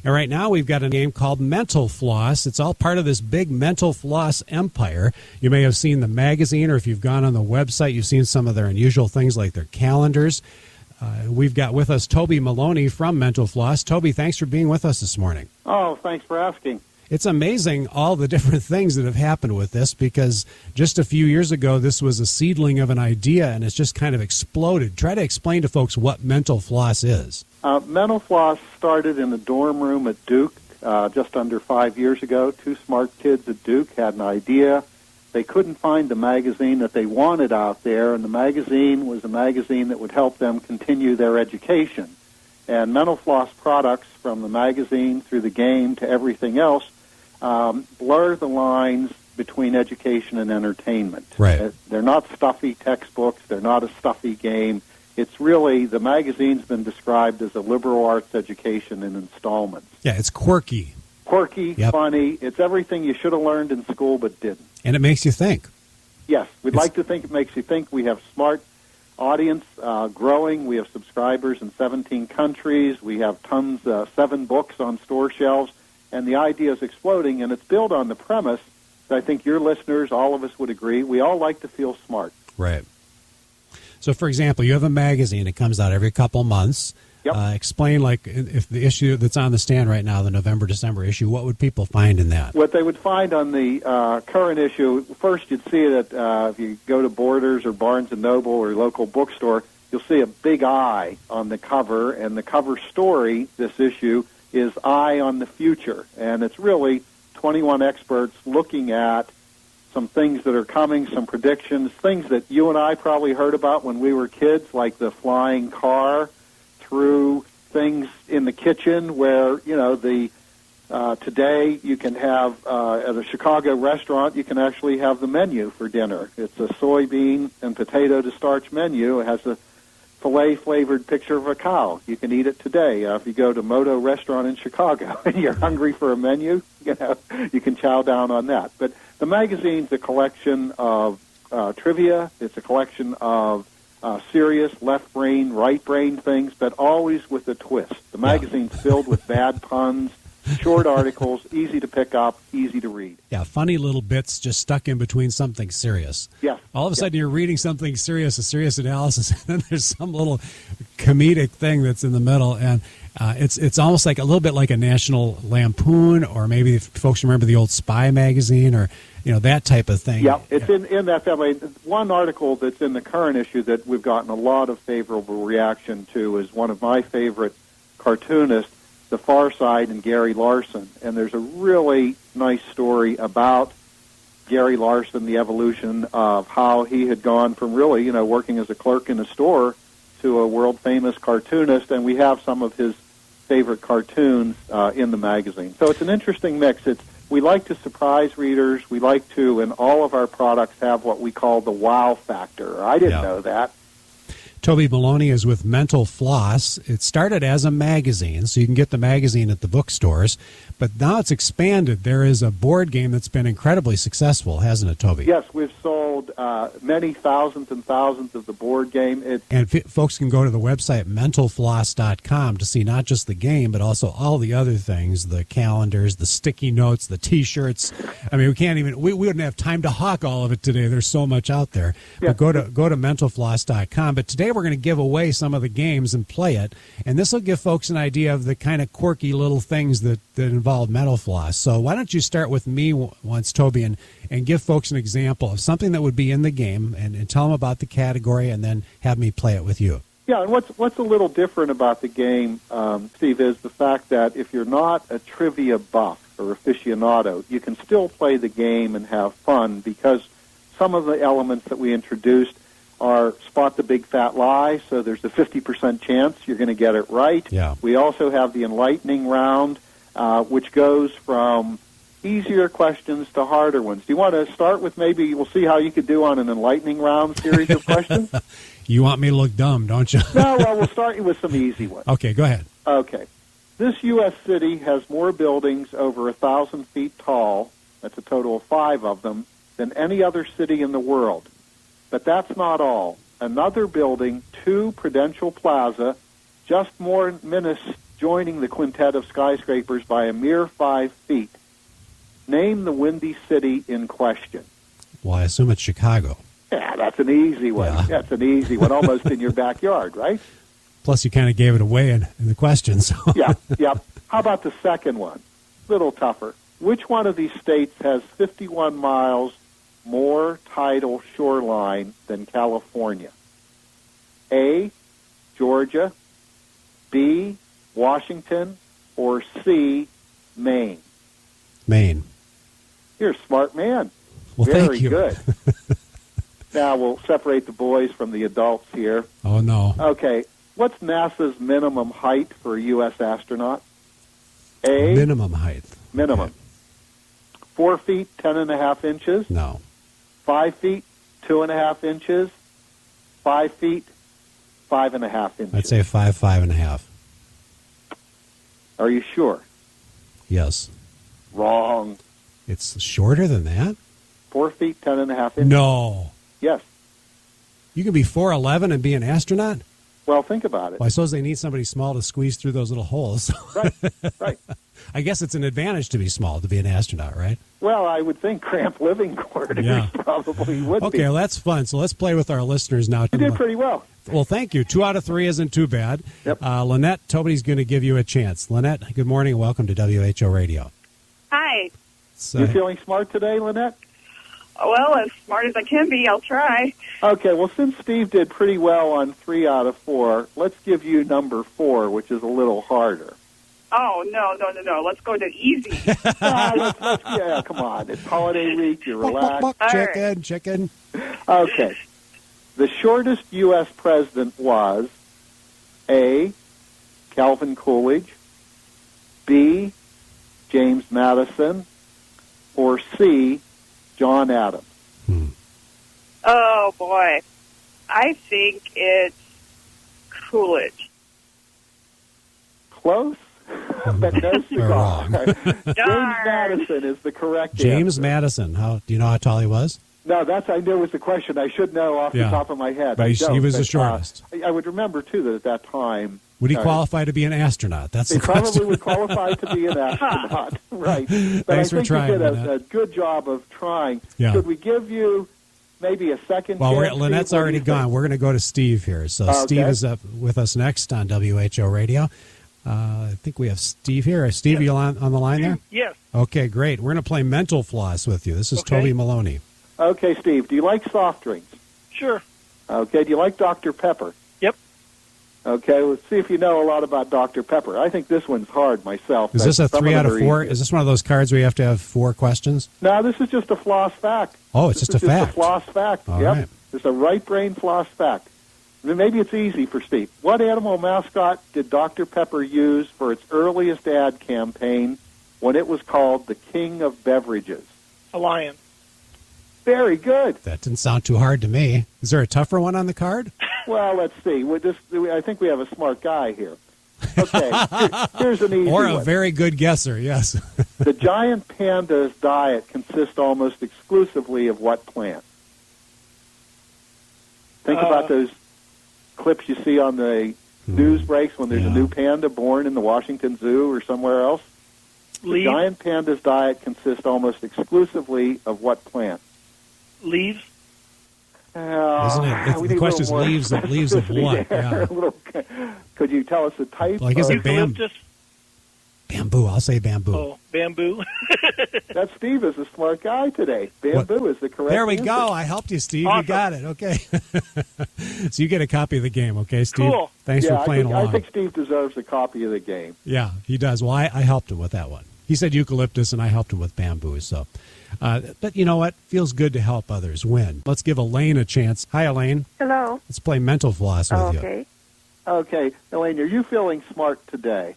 And right now we've got a name called Mental Floss. It's all part of this big Mental Floss empire. You may have seen the magazine, or if you've gone on the website, you've seen some of their unusual things like their calendars. We've got with us Toby Maloney from Mental Floss. Toby, thanks for being with us this morning. Oh, thanks for asking. It's amazing all the different things that have happened with this, because just a few years ago, this was a seedling of an idea, and it's just kind of exploded. Try to explain to folks what Mental Floss is. Mental Floss started in the dorm room at Duke just under 5 years ago. Two smart kids at Duke had an idea. They couldn't find the magazine that they wanted out there, and the magazine was a magazine that would help them continue their education. And Mental Floss products, from the magazine through the game to everything else, blur the lines between education and entertainment. Right. They're not stuffy textbooks. They're not a stuffy game. It's really, the magazine's been described as a liberal arts education in installments. Yeah, it's quirky. Quirky, Yep. funny. It's everything you should have learned in school but didn't. And it makes you think. Yes, we'd like to think it makes you think. We have smart audience growing. We have subscribers in 17 countries. We have tons, 7 books on store shelves. And the idea is exploding, and it's built on the premise that I think your listeners, all of us would agree, we all like to feel smart. Right. So, for example, you have a magazine. It comes out every couple months. Yep. Explain, like, if the issue that's on the stand right now, the November-December issue, what would people find in that? What they would find on the current issue, first you'd see it if you go to Borders or Barnes & Noble or local bookstore, you'll see a big eye on the cover, and the cover story, this issue, is Eye on the Future. And it's really 21 experts looking at some things that are coming, some predictions, things that you and I probably heard about when we were kids, like the flying car, through things in the kitchen where, you know, today you can have, at a Chicago restaurant, you can actually have the menu for dinner. It's a soybean and potato to starch menu. It has a filet-flavored picture of a cow. You can eat it today. If you go to Moto Restaurant in Chicago and you're hungry for a menu, you know, you can chow down on that. But the magazine's a collection of trivia. It's a collection of serious left brain, right brain things, but always with a twist. The magazine's filled with bad puns, short articles, easy to pick up, easy to read. Yeah, funny little bits just stuck in between something serious. Yes. All of a sudden you're reading something serious, a serious analysis, and then there's some little comedic thing that's in the middle, and it's almost like a little bit like a National Lampoon, or maybe if folks remember the old Spy magazine, or that type of thing. Yeah, it's in that family. One article that's in the current issue that we've gotten a lot of favorable reaction to is one of my favorite cartoonists, The Far Side, and Gary Larson. And there's a really nice story about Gary Larson, the evolution of how he had gone from really, working as a clerk in a store to a world-famous cartoonist, and we have some of his favorite cartoons in the magazine. So it's an interesting mix. We like to surprise readers. We like to, in all of our products, have what we call the wow factor. I didn't know that. Toby Maloney is with Mental Floss. It started as a magazine, so you can get the magazine at the bookstores, but now it's expanded. There is a board game that's been incredibly successful, hasn't it, Toby? Yes, we've sold many thousands and thousands of the board game. And folks can go to the website mentalfloss.com to see not just the game, but also all the other things, the calendars, the sticky notes, the T-shirts. I mean, we wouldn't have time to hawk all of it today. There's so much out there. Yeah. But go to mentalfloss.com. But today we're going to give away some of the games and play it, and this will give folks an idea of the kind of quirky little things that involve Mental Floss. So why don't you start with me once, Toby, and give folks an example of something that would be in the game, and tell them about the category, and then have me play it with you. Yeah, and what's a little different about the game, Steve, is the fact that if you're not a trivia buff or aficionado, you can still play the game and have fun, because some of the elements that we introduced are spot the big fat lie, so there's a 50% chance you're going to get it right. Yeah. We also have the enlightening round, which goes from easier questions to harder ones. Do you want to start with, maybe we'll see how you could do on an enlightening round series of questions? You want me to look dumb, don't you? No, well, we'll start you with some easy ones. Okay, go ahead. Okay. This U.S. city has more buildings over 1,000 feet tall, that's a total of 5 of them, than any other city in the world. But that's not all. Another building, 2 Prudential Plaza, just more minutes joining the quintet of skyscrapers by a mere 5 feet. Name the windy city in question. Well, I assume it's Chicago. Yeah, that's an easy one. Yeah. That's an easy one, almost in your backyard, right? Plus, you kind of gave it away in the question. So. Yeah. How about the second one? Little tougher. Which one of these states has 51 miles more tidal shoreline than California? A, Georgia, B, Washington, or C, Maine? Maine. You're a smart man. Well, Very thank you. good. Now we'll separate the boys from the adults here. Oh, no. Okay. What's NASA's minimum height for a U.S. astronaut? A. Minimum height. Minimum. Okay. 4 feet, 10.5 inches. No. 5 feet, 2.5 inches. 5 feet, 5.5 inches. I'd say 5.5. Are you sure? Yes. Wrong. It's shorter than that? 4 feet, 10.5 inches. No. Yes. You can be 4'11" and be an astronaut? Well, think about it. Well, I suppose they need somebody small to squeeze through those little holes. Right. I guess it's an advantage to be small to be an astronaut, right? Well, I would think cramped living quarters probably would be. Okay, well, that's fun. So let's play with our listeners now. You did pretty well. Well, thank you. 2 out of 3 isn't too bad. Yep. Lynette, Toby's going to give you a chance. Lynette, good morning and welcome to WHO Radio. Hi. So, You feeling smart today, Lynette? Well, as smart as I can be, I'll try. Okay, well, since Steve did pretty well on 3 out of 4, let's give you number 4, which is a little harder. Oh, no. Let's go to easy. Yeah, come on. It's holiday week. You're relaxed. Chicken. Okay. The shortest U.S. president was A, Calvin Coolidge, B, James Madison, or C, John Adams. Oh, boy. I think it's Coolidge. Close, but no cigar. Wrong. James Madison is the correct James answer. Madison. Do you know how tall he was? No, I knew was the question. I should know off the top of my head. But he was the shortest. I would remember, too, that at that time... Would he qualify to be an astronaut? That's He the question. probably would qualify to be an astronaut, right. But Thanks I think for trying, you did Lynette. a good job of trying. Yeah. Should we give you maybe a second Well, chance? Lynette's Steve? What do already you gone. think? We're going to go to Steve here. So Okay. Steve is up with us next on WHO Radio. I think we have Steve here. Steve, you on the line there? Yes. Okay, great. We're going to play Mental Floss with you. This is Okay. Toby Maloney. Okay, Steve, do you like soft drinks? Sure. Okay, do you like Dr. Pepper? Yep. Okay, let's see if you know a lot about Dr. Pepper. I think this one's hard myself. Is this a Some 3 out them of are 4? easy. Is this one of those cards where you have to have 4 questions? No, this is just a floss fact. Oh, it's This just a is fact. a floss fact. All Yep. right. It's a right brain floss fact. Maybe it's easy for Steve. What animal mascot did Dr. Pepper use for its earliest ad campaign when it was called the King of Beverages? A lion. Very good. That didn't sound too hard to me. Is there a tougher one on the card? Well, let's see. I think we have a smart guy here. Okay, here's an easy Or a one. very good guesser, yes. The giant panda's diet consists almost exclusively of what plant? Think about those clips you see on the news breaks when there's a new panda born in the Washington Zoo or somewhere else. The Leaves. giant panda's diet consists almost exclusively of what plant? Leaves. Isn't it? we The need a question is little more leaves of what? specificity there. Yeah. Could you tell us the type? Like, is it Eucalyptus. Bamboo. I'll say bamboo. Oh, bamboo. That Steve is a smart guy today. Bamboo is the correct There we answer. go. I helped you, Steve. Awesome. You got it. Okay. So you get a copy of the game, okay, Steve? Cool. Thanks Yeah, for playing I along. think Steve deserves a copy of the game. Yeah, he does. Well, I helped him with that one. He said eucalyptus, and I helped him with bamboo. So, but you know what? Feels good to help others win. Let's give Elaine a chance. Hi, Elaine. Hello. Let's play Mental Floss with you. Okay. Okay, Elaine, are you feeling smart today?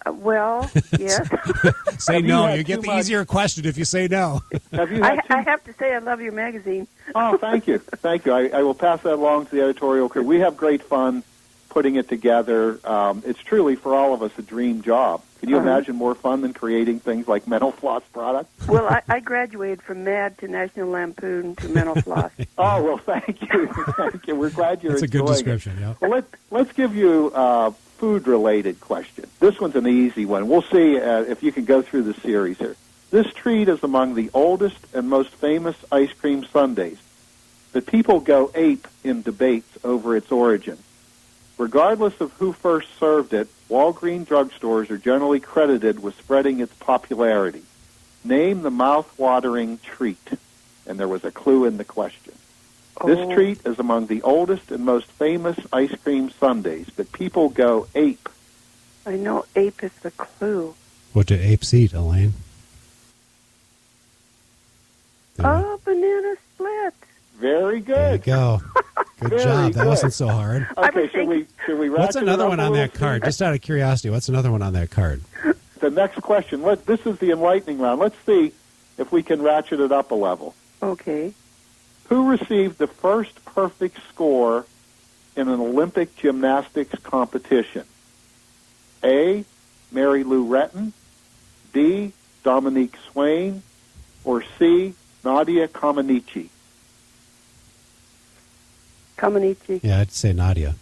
Well, yes. Say Have you no. had You get too the much- easier question if you say no. Have you had I have to say I love your magazine. Oh, thank you. Thank you. I will pass that along to the editorial crew. We have great fun putting it together. It's truly, for all of us, a dream job. Can you imagine more fun than creating things like Mental Floss products? Well, I graduated from MAD to National Lampoon to Mental Floss. Oh, well, thank you. Thank you. We're glad you're That's a good enjoying description, it. yeah. Well, let's give you food-related question. This one's an easy one. We'll see if you can go through the series here. This treat is among the oldest and most famous ice cream sundaes, but people go ape in debates over its origin. Regardless of who first served it, Walgreens drugstores are generally credited with spreading its popularity. Name the mouth-watering treat. And there was a clue in the question. This treat is among the oldest and most famous ice cream sundaes, but people go ape. I know ape is the clue. What do apes eat, Elaine? Oh, banana split. Very good. There you go. Good Very job. That good. wasn't so hard. Okay, should we What's ratchet another it up one a on little, that card? Just out of curiosity, what's another one on that card? The next question. This is the enlightening round. Let's see if we can ratchet it up a level. Okay. Who received the first perfect score in an Olympic gymnastics competition? A, Mary Lou Retton, B, Dominique Swain, or C, Nadia Comaneci? Comaneci. Yeah, I'd say Nadia.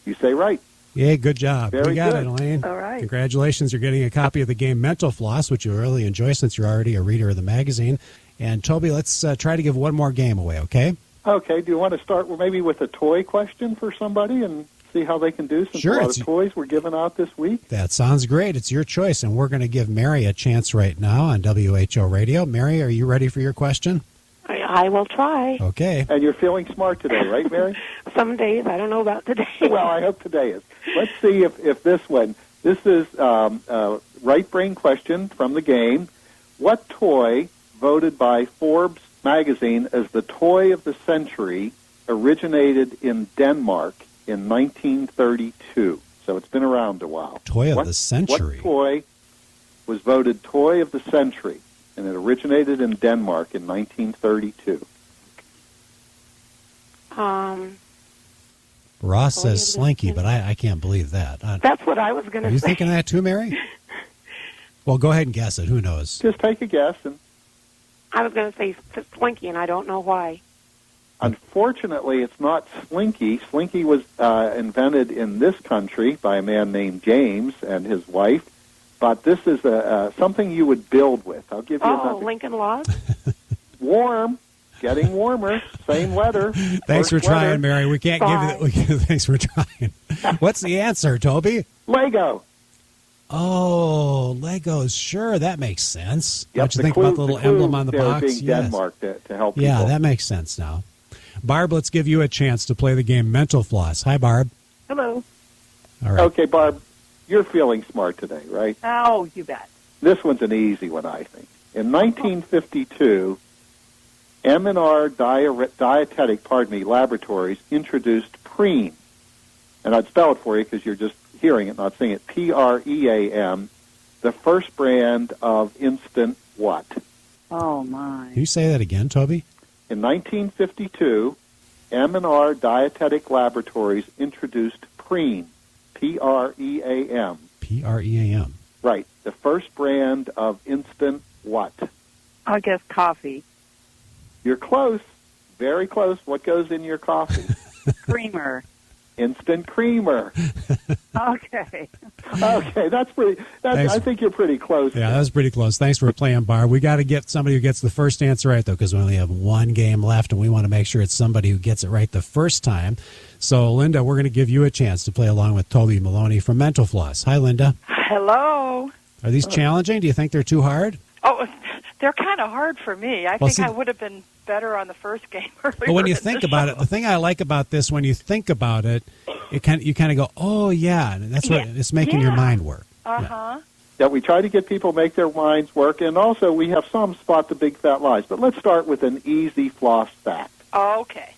You say right. Yeah, good job. Very you got good. it, Elaine. All right. Congratulations. You're getting a copy of the game Mental Floss, which you'll really enjoy since you're already a reader of the magazine. And, Toby, let's try to give one more game away, okay? Okay, do you want to start maybe with a toy question for somebody and see how they can do since Sure, a lot of toys were given out this week? That sounds great. It's your choice, and we're going to give Mary a chance right now on WHO Radio. Mary, are you ready for your question? I will try. Okay. And you're feeling smart today, right, Mary? Some days. I don't know about today. Well, I hope today is. Let's see if this one. This is a right brain question from the game. What toy, voted by Forbes magazine as the toy of the century, originated in Denmark in 1932? So it's been around a while. Toy of the century. What toy was voted toy of the century, and it originated in Denmark in 1932? Ross says Slinky, but I can't believe that. That's what I was going to say. Are you thinking that too, Mary? Well, go ahead and guess it. Who knows? Just take a guess. And I was going to say Slinky, and I don't know why. unfortunately, it's not Slinky. Slinky was invented in this country by a man named James and his wife. But this is something you would build with. I'll give you another. Lincoln Log? Warm. Getting warmer. Same letter. Thanks for trying, Mary. We can't give you the... Thanks for trying. What's the answer, Toby? Lego. Oh, Legos. Sure, that makes sense. Yep, Don't you think about the little emblem on the box? Being Denmark to help people. Yeah, that makes sense now. Barb, let's give you a chance to play the game Mental Floss. Hi, Barb. Hello. All right. Okay, Barb, you're feeling smart today, right? Oh, you bet. This one's an easy one, I think. In 1952, M&R Dietetic, Laboratories introduced Preem. And I'd spell it for you because you're just hearing it, not seeing it. Pream, the first brand of instant what? Oh, my. Can you say that again, Toby? In 1952, M&R Dietetic Laboratories introduced Preem, Pream. Pream. Right, the first brand of instant what? I guess coffee. You're close, very close. What goes in your coffee? Creamer. Instant creamer. Okay. Okay, that's pretty. I think you're pretty close. Yeah, that was pretty close. Thanks for playing, Barb. We got to get somebody who gets the first answer right, though, because we only have one game left, and we want to make sure it's somebody who gets it right the first time. So, Linda, we're going to give you a chance to play along with Toby Maloney from Mental Floss. Hi, Linda. Hello. Are these challenging? Do you think they're too hard? Oh, they're kind of hard for me. I think I would have been better on the first game earlier. But when you think about it, the thing I like about this, when you think about it, you kind of go, oh, yeah. And that's what it's making your mind work. Uh-huh. Yeah, we try to get people to make their minds work, and also we have some spot the big fat lies. But let's start with an easy floss fact. Okay.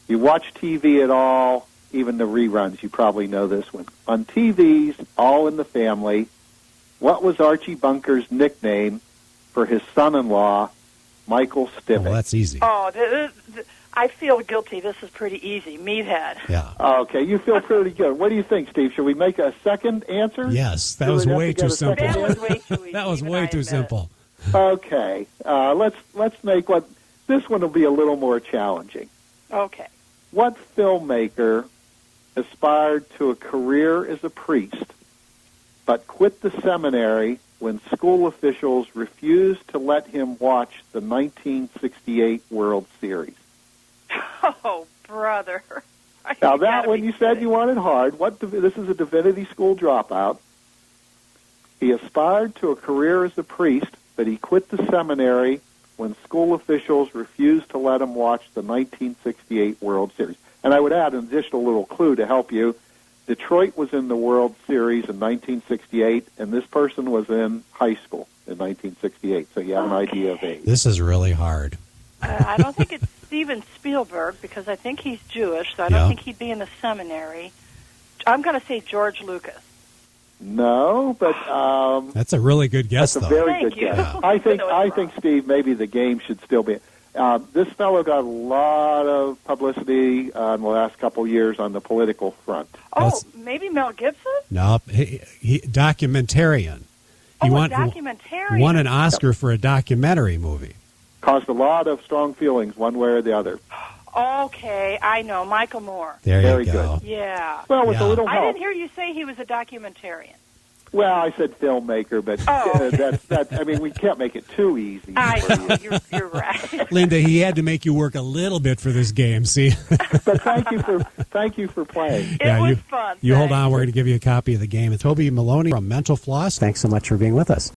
You watch TV at all, even the reruns, you probably know this one. On TVs, All in the Family, what was Archie Bunker's nickname for his son-in-law, Michael Stivic? Well, that's easy. Oh, I feel guilty. This is pretty easy. Meathead. Yeah. Okay, you feel pretty good. What do you think, Steve? Should we make a second answer? Yes, that was way too simple. That was way too easy. That was way too simple. Okay, let's make this one will be a little more challenging. Okay. What filmmaker aspired to a career as a priest, but quit the seminary when school officials refused to let him watch the 1968 World Series. Oh, brother. Now, that one you said you wanted hard. This is a divinity school dropout. He aspired to a career as a priest, but he quit the seminary when school officials refused to let him watch the 1968 World Series. And I would add an additional little clue to help you. Detroit was in the World Series in 1968, and this person was in high school in 1968, so you have an idea of age. This is really hard. I don't think it's Steven Spielberg, because I think he's Jewish, so I don't think he'd be in the seminary. I'm going to say George Lucas. No, but that's a really good guess, that's though. a very good guess. Yeah. I think, Steve, maybe the game should still be. This fellow got a lot of publicity in the last couple years on the political front. Oh, maybe Mel Gibson? No, he documentarian. He documentarian. Won an Oscar for a documentary movie. Caused a lot of strong feelings one way or the other. Okay, I know. Michael Moore. There you go. Good. Yeah. Well, with a little help. I didn't hear you say he was a documentarian. Well, I said filmmaker, but that's. I mean, we can't make it too easy. I know, you're right. Linda, he had to make you work a little bit for this game, see? But thank you for playing. It was fun. You hold on, we're going to give you a copy of the game. And Toby Maloney from Mental Floss, thanks so much for being with us.